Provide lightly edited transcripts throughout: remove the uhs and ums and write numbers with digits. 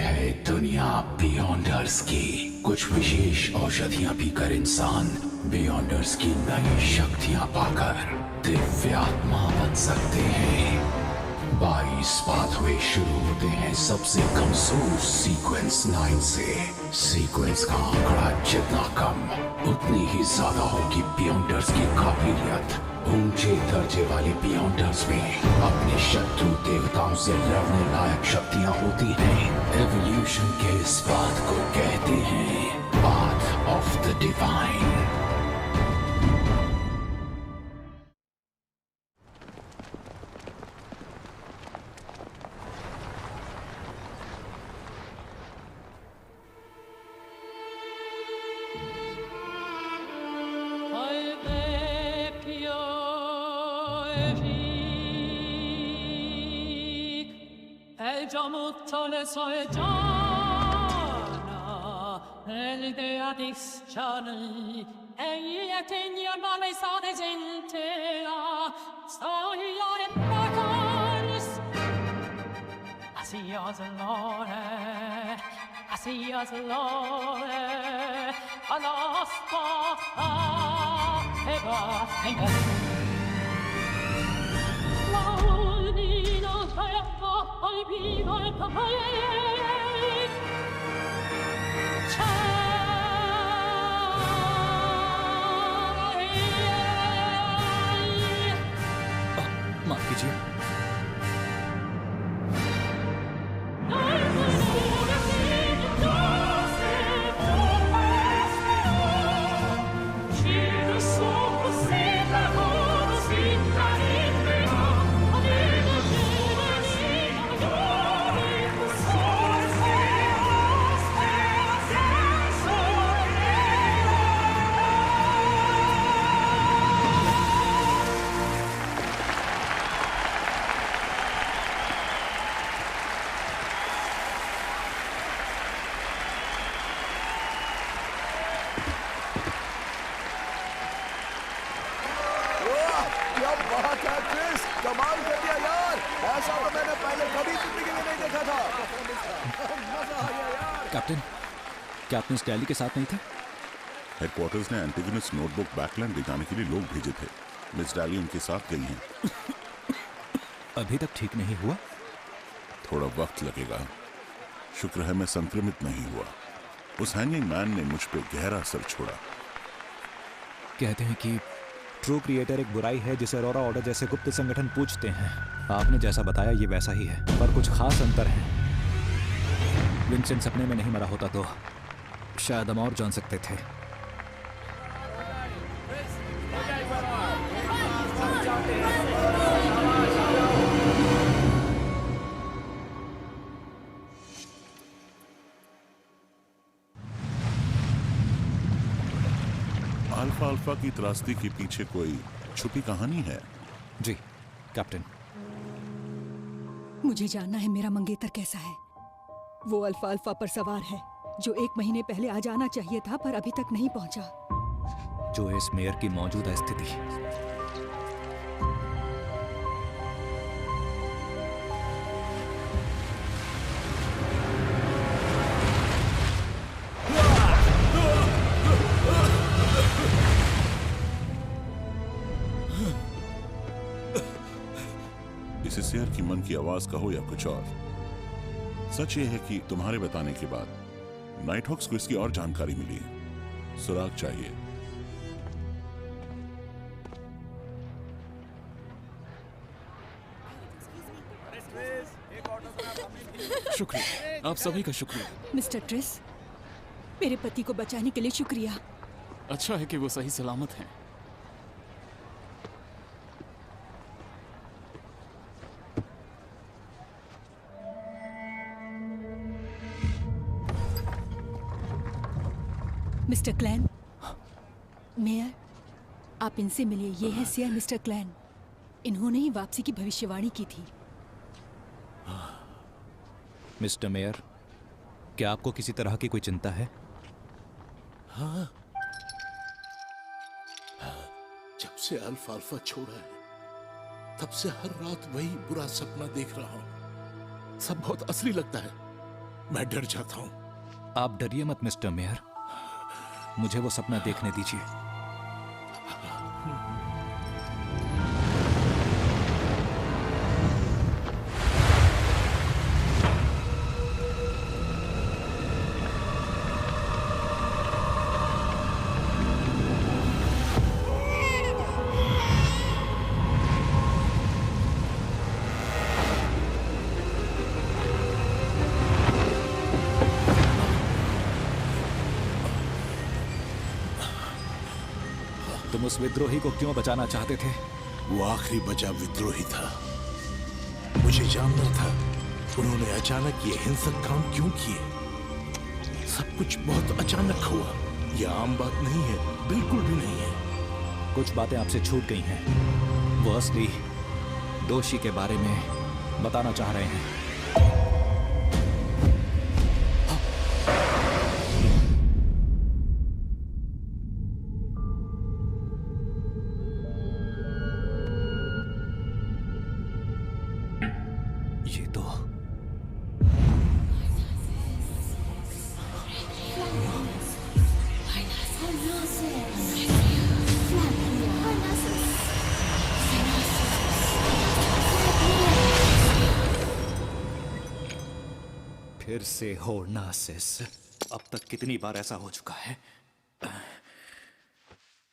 है दुनिया बियॉन्डर्स की। कुछ विशेष औषधियां पीकर इंसान बियॉन्डर्स की नई शक्तियां पाकर दिव्यात्मा बन सकते हैं। 22 पाथवे शुरू होते हैं सबसे कमजोर सीक्वेंस 9 से। सीक्वेंस का आंकड़ा जितना कम उतनी ही ज्यादा होगी बियॉन्डर्स की काबिलियत। ऊंचे दर्जे वाले बियॉन्डर्स में अपने शत्रु देवताओं से लड़ने लायक शक्तियां होती हैं। एवोल्यूशन के इस बात को कहते हैं path of the divine. Dea disciani, egli tegna male sade gentea, stogliare bacaris. Asios lore, asios lore, alaspa, eba, eba. Laudino, faiappa, ai viva, ai माफ कीजिए। कैप्टन, क्या आपने इस डैली के साथ नहीं थे? हेडक्वार्टर्स ने एंटीगोनिस नोटबुक बैकलैंड ले जाने के लिए लोग भेजे थे। मिस डैली उनके साथ गई हैं। अभी तक ठीक नहीं हुआ? थोड़ा वक्त लगेगा। शुक्र है मैं संक्रमित नहीं हुआ। उस हैंगिंग मैन ने मुझ पे गहरा असर छोड़ा। कहते हैं कि ट्रू क्रिएटर एक बुराई है जिसे अरोरा ऑर्डर जैसे गुप्त संगठन पूजते हैं। आपने जैसा बताया ये वैसा ही है, पर कुछ खास अंतर है। विंसेंट सपने में नहीं मरा होता तो शायद हम और जान सकते थे। अल्फा अल्फा की त्रासदी के पीछे कोई छुपी कहानी है? जी कैप्टन। मुझे जानना है मेरा मंगेतर कैसा है। वो अल्फा अल्फा पर सवार है जो 1 महीने पहले आ जाना चाहिए था पर अभी तक नहीं पहुंचा। जो इस मेयर की मौजूदा स्थिति। इसे शेर की मन की आवाज कहो या कुछ और, सच ये है कि तुम्हारे बताने के बाद नाइटहॉक्स को इसकी और जानकारी मिली है। सुराग चाहिए। शुक्रिया, आप सभी का शुक्रिया। मिस्टर ट्रिस, मेरे पति को बचाने के लिए शुक्रिया। अच्छा है कि वो सही सलामत हैं। मिस्टर क्लैन, मेयर, आप इनसे मिलिए। ये है सियर मिस्टर क्लैन। इन्होंने ही वापसी की भविष्यवाणी की थी। मिस्टर मेयर, क्या आपको किसी तरह की कोई चिंता है? हाँ, जब से अल्फा अल्फा छोड़ा है तब से हर रात वही बुरा सपना देख रहा हूं। सब बहुत असली लगता है। मैं डर जाता हूं। आप डरिए मत मिस्टर मेयर, मुझे वो सपना देखने दीजिए। तुम उस विद्रोही को क्यों बचाना चाहते थे? वो आखिरी बचा विद्रोही था। मुझे जानना था उन्होंने अचानक ये हिंसक काम क्यों किए। सब कुछ बहुत अचानक हुआ। यह आम बात नहीं है, बिल्कुल भी नहीं है। कुछ बातें आपसे छूट गई हैं। वो असली दोषी के बारे में बताना चाह रहे हैं। ये तो फिर से होर्नासिस। अब तक कितनी बार ऐसा हो चुका है?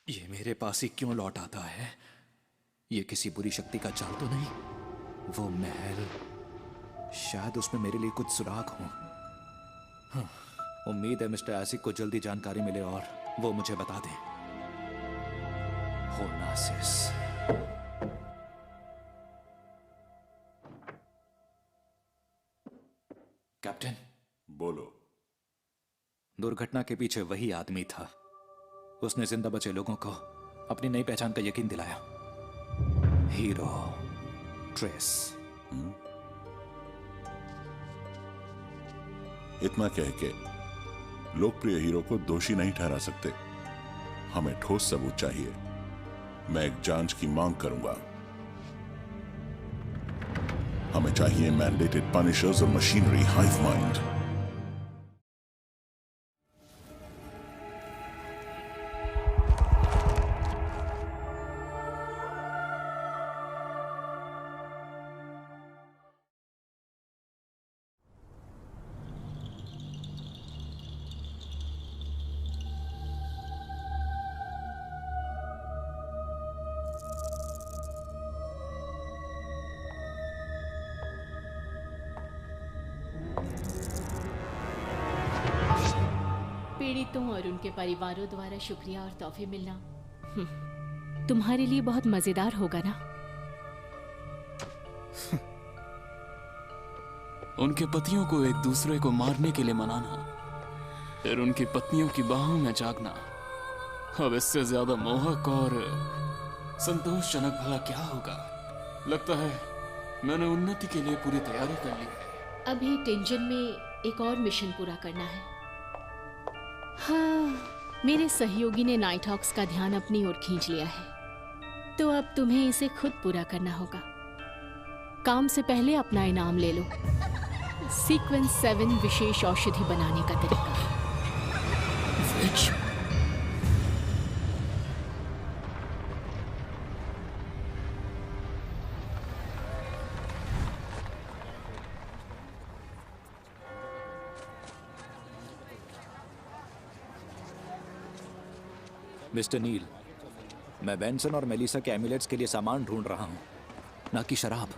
ये मेरे पास ही क्यों लौट आता है? ये किसी बुरी शक्ति का चाल तो नहीं? वो महल, शायद उसमें मेरे लिए कुछ सुराग हो। हाँ, उम्मीद है मिस्टर एसिक को जल्दी जानकारी मिले और वो मुझे बता दे। होर्नासिस। कैप्टन, बोलो। दुर्घटना के पीछे वही आदमी था। उसने जिंदा बचे लोगों को अपनी नई पहचान का यकीन दिलाया। Hero trace. इतना कह के लोकप्रिय हीरो को दोषी नहीं ठहरा सकते। हमें ठोस सबूत चाहिए। मैं एक जांच की मांग करूंगा। हमें चाहिए मैंडेटेड पनिशर्स और मशीनरी हाइव माइंड। पीड़ितों और उनके परिवारों द्वारा शुक्रिया और तोहफे मिलना तुम्हारे लिए बहुत मजेदार होगा ना? उनके पतियों को एक दूसरे को मारने के लिए मनाना, फिर उनकी पत्नियों की बाहों में जागना, अब इससे ज्यादा मोहक और संतोषजनक भला क्या होगा? लगता है मैंने उन्नति के लिए पूरी तैयारी कर ली है। अभी टेंजन में एक और मिशन पूरा करना है। हाँ, मेरे सहयोगी ने नाइट हॉक्स का ध्यान अपनी ओर खींच लिया है, तो अब तुम्हें इसे खुद पूरा करना होगा। काम से पहले अपना इनाम ले लो। सीक्वेंस 7 विशेष औषधि बनाने का तरीका। मिस्टर नील, मैं बेंसन और मेलिसा के एमुलेट्स के लिए सामान ढूंढ रहा हूं, ना कि शराब।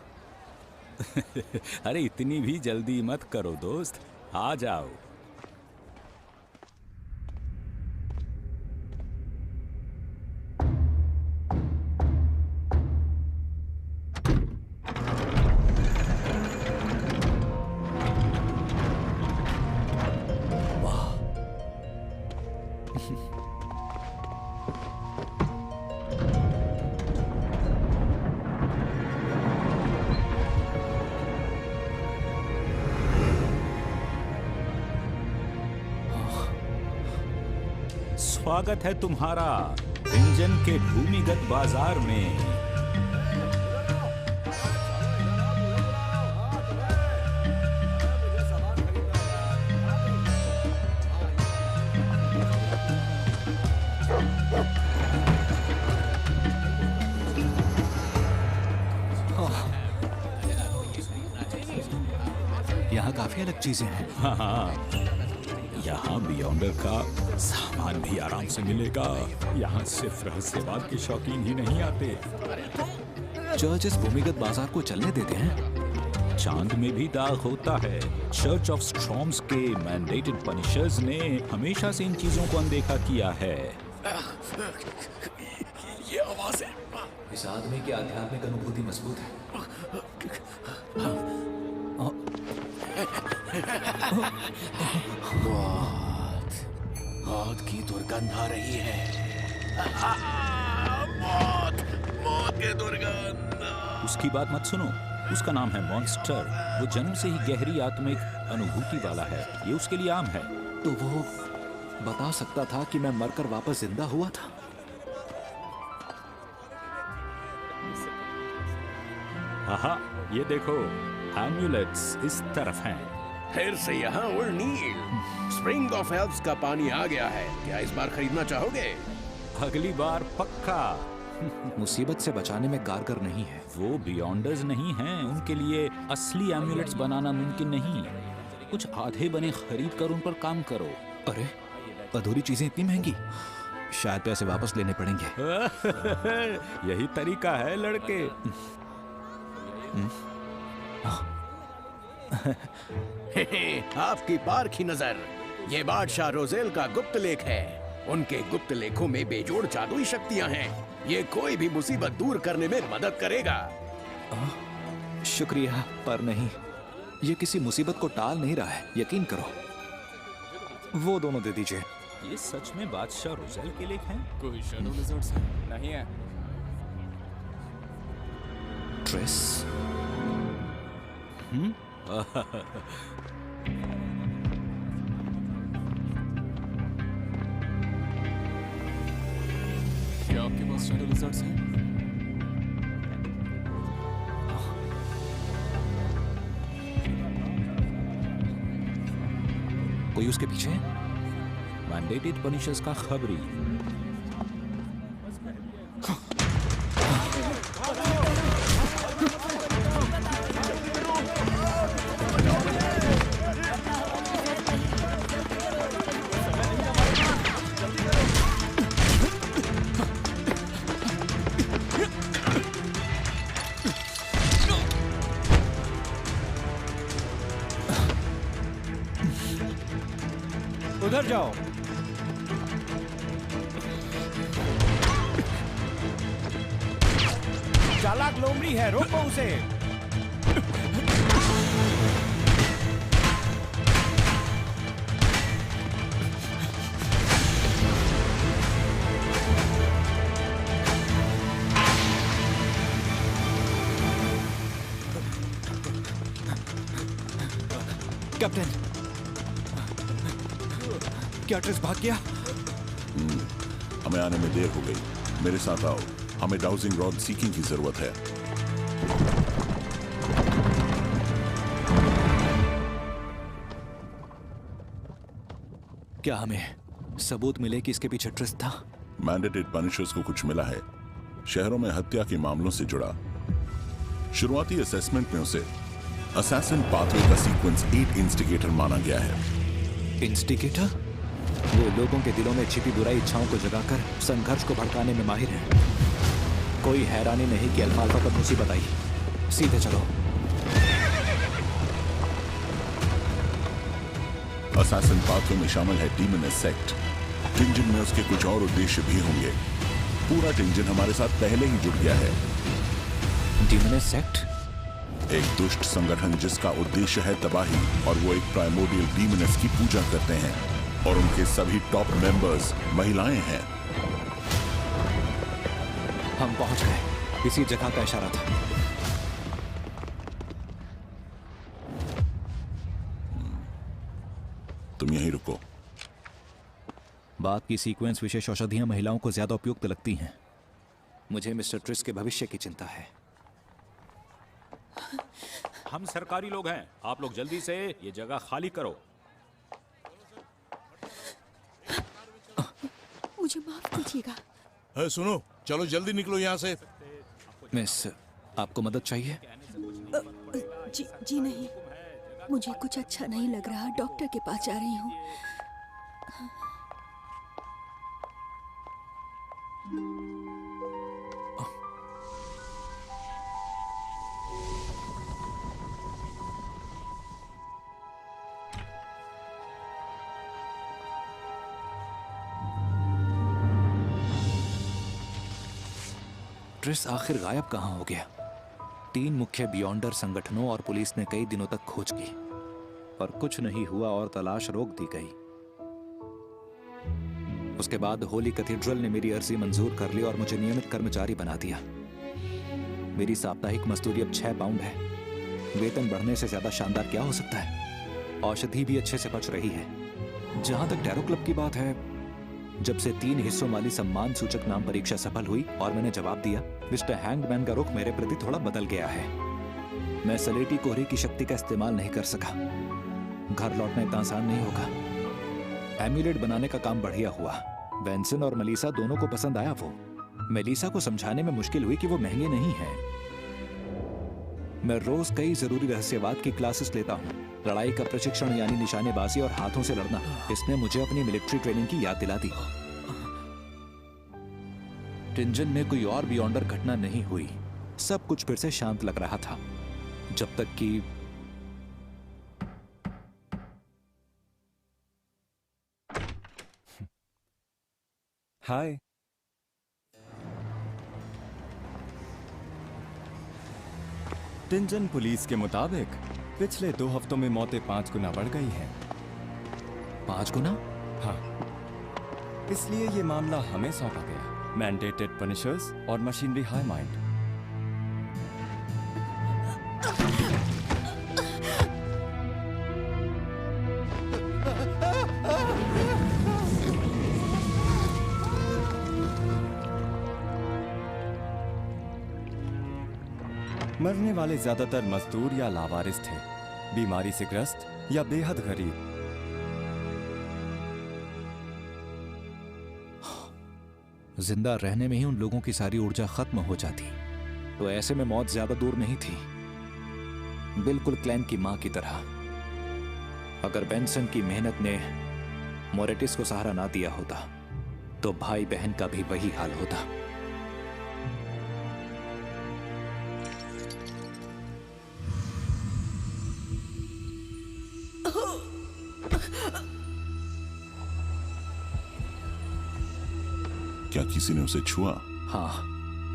अरे इतनी भी जल्दी मत करो दोस्त, आ जाओ। स्वागत है तुम्हारा इंजन के भूमिगत बाजार में। यहाँ काफी अलग चीजें हैं। हाँ हाँ, यहाँ बियॉन्डर का सामान भी आराम से मिलेगा। यहाँ सिर्फ रहस्यवाद के शौकीन ही नहीं आते। चर्च इस भूमिगत बाजार को चलने देते हैं। चांद में भी दाग होता है। चर्च ऑफ स्ट्रॉम्स के मैंडेटेड पनिशर्स ने हमेशा से इन चीजों को अनदेखा किया है। ये आवाज है। इस आदमी की आध्यात्मिक अनुभूति मजबूत है। मौत की दुर्गंध आ रही है। मौत की दुर्गंध। उसकी बात मत सुनो। उसका नाम है मॉन्स्टर। वो जन्म से ही गहरी आत्मिक अनुभूति वाला है। ये उसके लिए आम है। तो वो बता सकता था कि मैं मरकर वापस जिंदा हुआ था। हाँ, ये देखो, एम्यूलेट्स इस तरफ हैं। फिर से यहाँ नील। स्प्रिंग ऑफ एल्व्स का पानी आ गया है। क्या इस बार खरीदना चाहोगे? अगली बार पक्का। मुसीबत से बचाने में कारगर नहीं है। वो बियॉन्डर्स नहीं हैं। उनके लिए असली एम्यूलेट्स बनाना मुमकिन नहीं। कुछ आधे बने खरीद कर उन पर काम करो। अरे, अधूरी चीजें इतनी महंगी? शायद पैसे वापस लेने पड़ेंगे। यही तरीका है लड़के। आपकी पार की नजर। ये बादशाह रोजेल का गुप्त लेख है। उनके गुप्त लेखों में बेजोड़ जादुई शक्तियां हैं। ये कोई भी मुसीबत दूर करने में मदद करेगा। शुक्रिया, पर नहीं। ये किसी मुसीबत को टाल नहीं रहा है, यकीन करो। वो दोनों दे दीजिए। ये सच में बादशाह रोजेल के लेख हैं? कोई शैडो लिजर्ड्स है? नहीं है। ट्रेस। क्या आपके पास शैडो लिजर्ड्स हैं? कोई उसके पीछे है? मैंडेटेड पनिशर्स का खबरी। उधर जाओ। चालाक लोमड़ी है, रोको उसे। कैप्टन, क्या ट्रेस भाग गया? हमें आने में देर हो गई। मेरे साथ आओ। हमें डाउजिंग रॉड सीकिंग की जरूरत है। क्या हमें सबूत मिले कि इसके पीछे ट्रेस था? मैंडेटेड पनिशर्स को कुछ मिला है, शहरों में हत्या के मामलों से जुड़ा। शुरुआती असेसमेंट में उसे असैसिन पाथवे का सीक्वेंस 8 इंस्टिगेटर माना गया है। इंस्टिगेटर? वो लोगों के दिलों में छिपी बुराई इच्छाओं को जगाकर संघर्ष को भड़काने में माहिर है। कोई हैरानी नहीं कि अल्फा अल्फा पर मुसीबत आई। सीधे चलो। असैसिन पाथवे में शामिल है डीमनस सेक्ट। टिंजन में उसके कुछ और उद्देश्य भी होंगे। पूरा टिंजन हमारे साथ पहले ही जुड़ गया है। डीमनस सेक्ट? एक दुष्ट संगठन जिसका उद्देश्य है तबाही, और वो एक प्राइमोर्डियल डीमनस की पूजा करते हैं, और उनके सभी टॉप मेंबर्स महिलाएं हैं। हम पहुंच गए। इसी जगह का इशारा था। तुम यहीं रुको। बात की सीक्वेंस विशेष औषधियां महिलाओं को ज्यादा उपयुक्त लगती हैं। मुझे मिस्टर ट्रिस के भविष्य की चिंता है। हम सरकारी लोग हैं। आप लोग जल्दी से ये जगह खाली करो। मुझे माफ कीजिएगा। सुनो, चलो जल्दी निकलो यहाँ से। मिस, आपको मदद चाहिए? जी नहीं। मुझे कुछ अच्छा नहीं लग रहा, डॉक्टर के पास जा रही हूँ। ट्रिस आखिर गायब कहाँ हो गया? 3 मुख्य बियॉन्डर संगठनों और पुलिस ने कई दिनों तक खोज की, पर कुछ नहीं हुआ और तलाश रोक दी गई। उसके बाद होली कैथेड्रल ने मेरी अर्जी मंजूर कर ली और मुझे नियमित कर्मचारी बना दिया। मेरी साप्ताहिक मजदूरी अब 6 पाउंड है। वेतन बढ़ने से ज्यादा शानदार क्या हो सकता है? औषधि भी अच्छे से पच रही है। जहां तक टैरो क्लब की बात है, जब से 3 हिस्सों वाली सम्मान सूचक नाम परीक्षा सफल हुई और मैंने जवाब दिया, मिस्टर हैंगमैन का रुख मेरे प्रति थोड़ा बदल गया है। मैं सलेटी कोहरे की शक्ति का इस्तेमाल नहीं कर सका। घर लौटना इतना आसान नहीं होगा। एम्यूलेट बनाने का काम बढ़िया हुआ। बेंसन और मलीसा दोनों को पसंद आया वो। मेलिसा को समझाने में मुश्किल हुई कि वो महंगे नहीं हैं। मैं रोज कई जरूरी रहस्यवाद की क्लासेस लेता हूँ। लड़ाई का प्रशिक्षण यानी निशानेबाजी और हाथों से लड़ना, इसने मुझे अपनी मिलिट्री ट्रेनिंग की याद दिला दी। टिंजन में कोई और बियॉन्डर घटना नहीं हुई। सब कुछ फिर से शांत लग रहा था, जब तक कि हाय। टिंजन पुलिस के मुताबिक पिछले 2 हफ्तों में मौतें 5 गुना बढ़ गई हैं। 5 गुना? हाँ, इसलिए ये मामला हमें सौंपा गया। मैंडेटेड पनिशर्स और मशीनरी हाई माइंड। मरने वाले ज्यादातर मजदूर या लावारिस थे, बीमारी से ग्रस्त या बेहद गरीब। जिंदा रहने में ही उन लोगों की सारी ऊर्जा खत्म हो जाती, तो ऐसे में मौत ज्यादा दूर नहीं थी। बिल्कुल क्लैन की मां की तरह। अगर बेंसन की मेहनत ने मोरेटिस को सहारा ना दिया होता, तो भाई बहन का भी वही हाल होता। क्या किसी ने उसे छुआ? हाँ,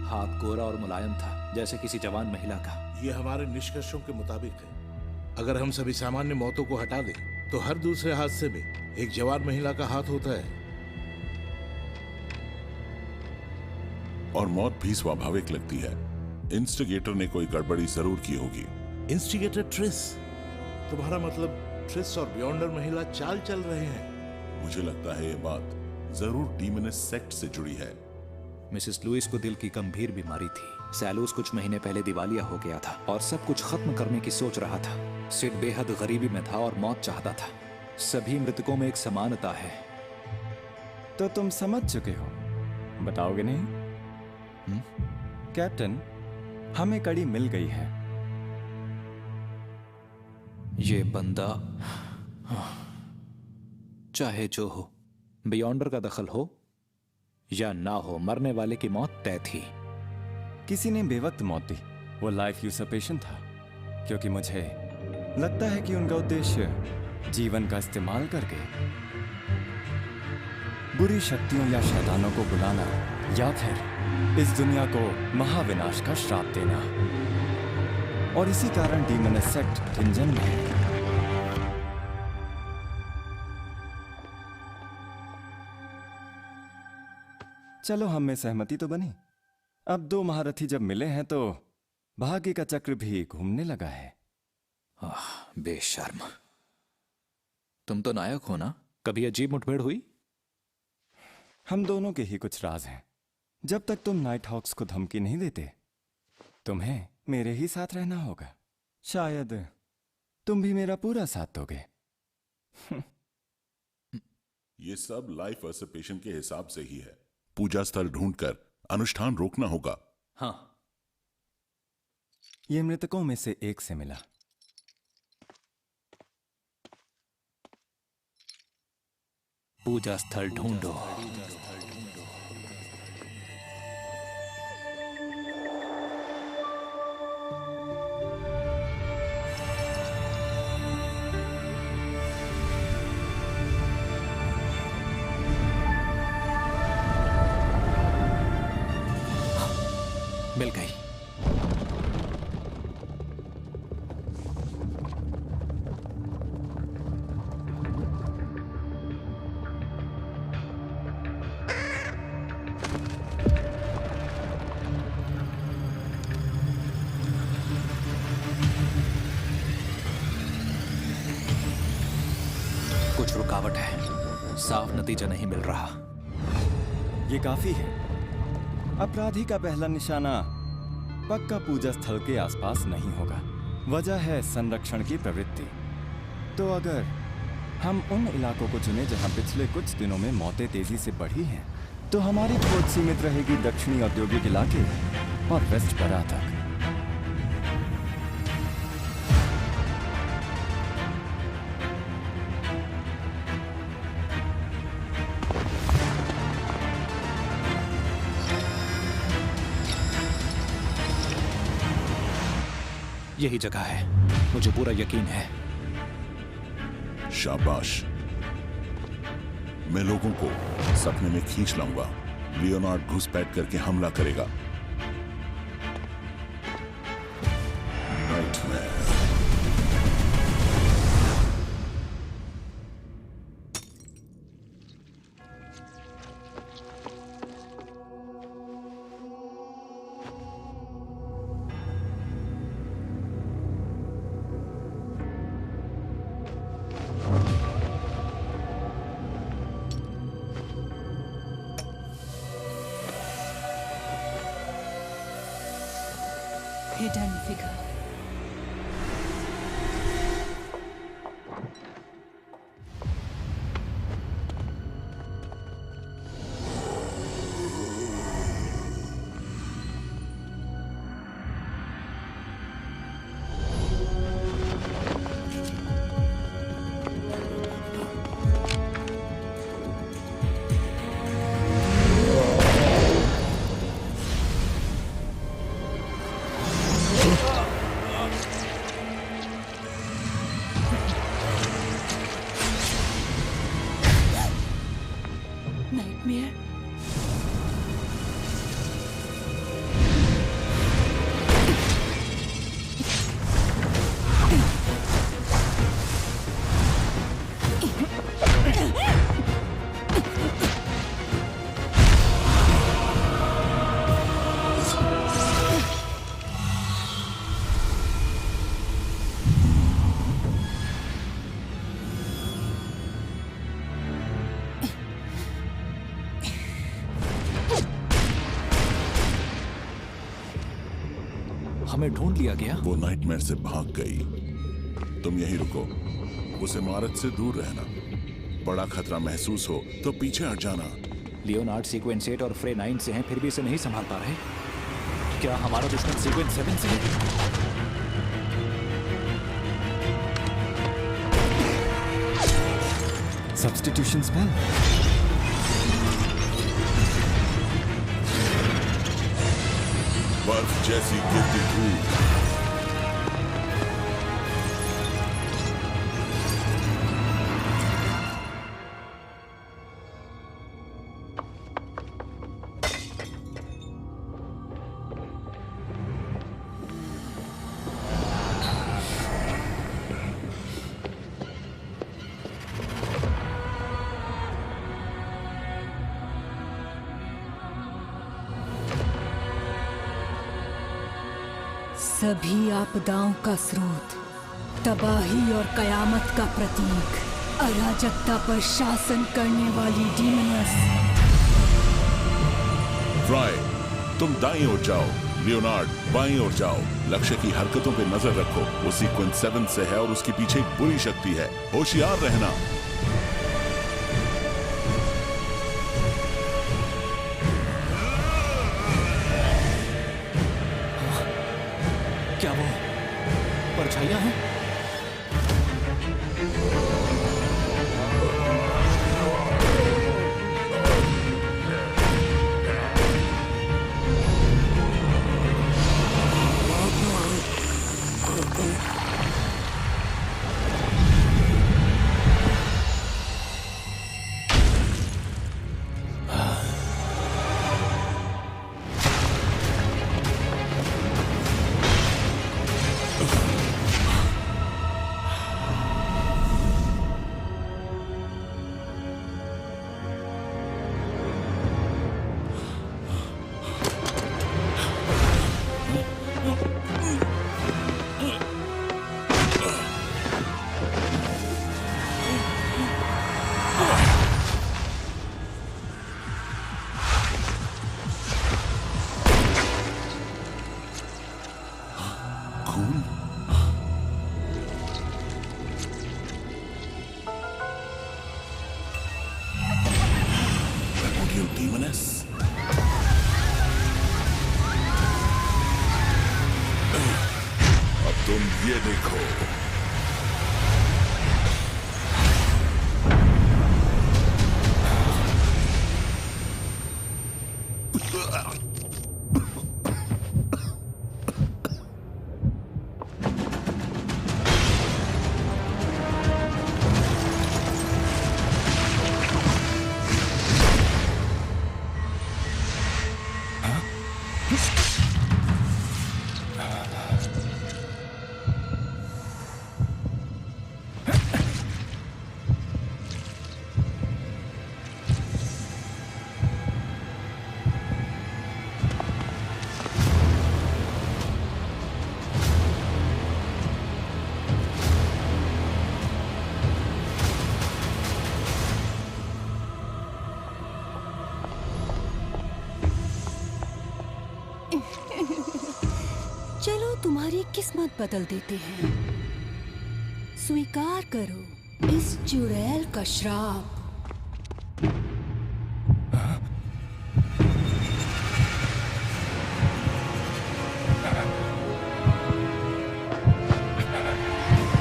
हाथ गोरा और मुलायम था, जैसे किसी जवान महिला का। ये हमारे निष्कर्षों के मुताबिक है। अगर हम सभी सामान्य मौतों को हटा दें, तो हर दूसरे हादसे में एक जवान महिला का हाथ होता है। और मौत भी स्वाभाविक लगती है। इंस्टिगेटर ने कोई गड़बड़ी जरूर की होगी। Instigator Tris? तुम्हारा मतलब ट्रिस और बियॉन्डर महिला चाल चल रहे हैं? मुझे लगता है ये बात जरूर डीमनस सेक्ट से जुड़ी है। मिसेस लुइस को दिल की गंभीर बीमारी थी। सैलूस कुछ महीने पहले दिवालिया हो गया था और सब कुछ खत्म करने की सोच रहा था। सिड बेहद गरीबी में था और मौत चाहता था। सभी मृतकों में एक समानता है। तो तुम समझ चुके हो, बताओगे नहीं? कैप्टन, हमें कड़ी मिल गई है। ये बंदा, चाहे जो हो, बियॉन्डर का दखल हो या ना हो, मरने वाले की मौत तय थी। किसी ने बेवक्त मौत दी। वो लाइफ यूसर्पेशन था, क्योंकि मुझे लगता है कि उनका उद्देश्य जीवन का इस्तेमाल करके बुरी शक्तियों या शैतानों को बुलाना या फिर इस दुनिया को महाविनाश का श्राप देना। और इसी कारण डीमनस सेक्ट टिंजन में है। चलो, हम में सहमति तो बनी। अब 2 महारथी जब मिले हैं तो भाग्य का चक्र भी घूमने लगा है। बेशर्म। तुम तो नायक हो ना? कभी अजीब मुठभेड़ हुई? हम दोनों के ही कुछ राज हैं। जब तक तुम नाइट हॉक्स को धमकी नहीं देते, तुम्हें मेरे ही साथ रहना होगा। शायद तुम भी मेरा पूरा साथ दोगे। ये सब लाइफ यूसर्पेशन के हिसाब से ही है। पूजा स्थल ढूंढकर अनुष्ठान रोकना होगा। हाँ। ये मृतकों में से एक से मिला। पूजा स्थल ढूंढो। मिल गई। कुछ रुकावट है, साफ नतीजा नहीं मिल रहा। ये काफी है। अपराधी का पहला निशाना पक्का पूजा स्थल के आसपास नहीं होगा। वजह है संरक्षण की प्रवृत्ति। तो अगर हम उन इलाकों को चुने जहां पिछले कुछ दिनों में मौतें तेजी से बढ़ी हैं, तो हमारी खोज सीमित रहेगी दक्षिणी औद्योगिक इलाके और वेस्ट बरा तक। यही जगह है, मुझे पूरा यकीन है। शाबाश। मैं लोगों को सपने में खींच लाऊंगा। लियोनार्ड घुसपैठ करके हमला करेगा। नाइटमेयर। Hidden figure. Nightmare? हमें ढूंढ लिया गया। वो नाइटमेयर से भाग गई। तुम यहीं रुको। उस इमारत से दूर रहना। बड़ा खतरा महसूस हो तो पीछे हट जाना। लियोनार्ड सीक्वेंस 8 और फ्रे 9 से हैं, फिर भी इसे नहीं संभाल पा रहे। क्या हमारा दुश्मन सीक्वेंस 7 से है? Substitution spell. बर्फ जैसी गिरती धूप। सभी आपदाओं का स्रोत, तबाही और कयामत का प्रतीक, अराजकता पर शासन करने वाली डीमनस। फ्राई, तुम दाईं ओर जाओ। लियोनार्ड, बाईं ओर जाओ। लक्ष्य की हरकतों पे नजर रखो। वो सीक्वेंस 7 से है और उसके पीछे एक बुरी शक्ति है। होशियार रहना। क्या वो परछाइयां हैं? चलो तुम्हारी किस्मत बदल देते हैं। स्वीकार करो इस चुड़ैल का श्राप।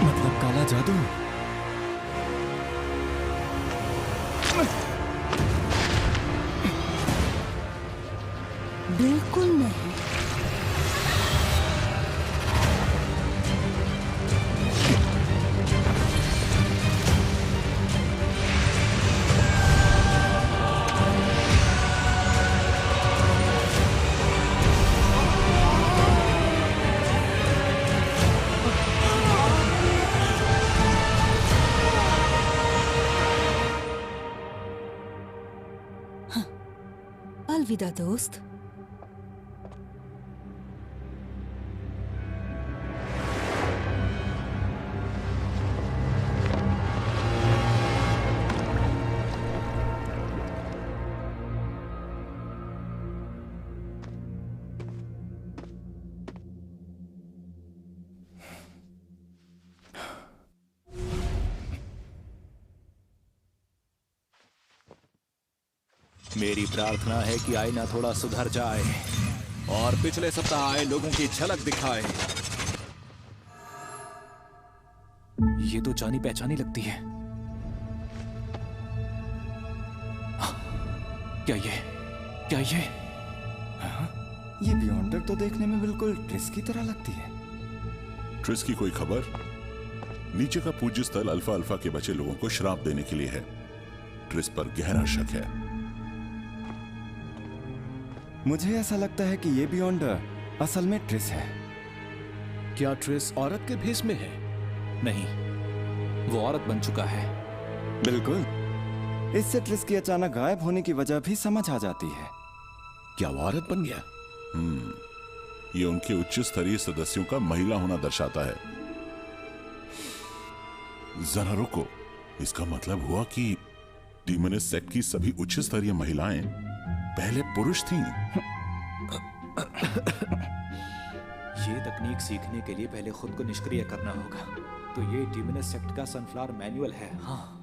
मतलब काला जादू? बिल्कुल नहीं। अलविदा दोस्त। मेरी प्रार्थना है कि आईना थोड़ा सुधर जाए और पिछले सप्ताह आए लोगों की झलक दिखाए। ये तो जानी पहचानी लगती है। क्या ये? ये बियॉन्डर तो देखने में बिल्कुल ट्रिस की तरह लगती है। ट्रिस की कोई खबर? नीचे का पूज्य स्थल अल्फा अल्फा के बचे लोगों को श्राप देने के लिए है। ट्रिस पर गहरा शक है। मुझे ऐसा लगता है कि ये बियॉन्डर असल में ट्रिस है। क्या ट्रिस औरत के भेष में है? नहीं, वो औरत बन चुका है। बिल्कुल। इससे ट्रिस की अचानक गायब होने की वजह भी समझ आ जाती है। क्या वो औरत बन गया? ये उनके उच्च स्तरीय सदस्यों का महिला होना दर्शाता है। जरा रुको, इसका मतलब हुआ कि डीमनिस्ट सेक्ट की सभी उच्च स्तरीय महिलाएं पहले पुरुष थीं। ये तकनीक सीखने के लिए पहले खुद को निष्क्रिय करना होगा। तो ये डीमनिस्ट सेक्ट का सनफ्लावर मैनुअल है। हाँ,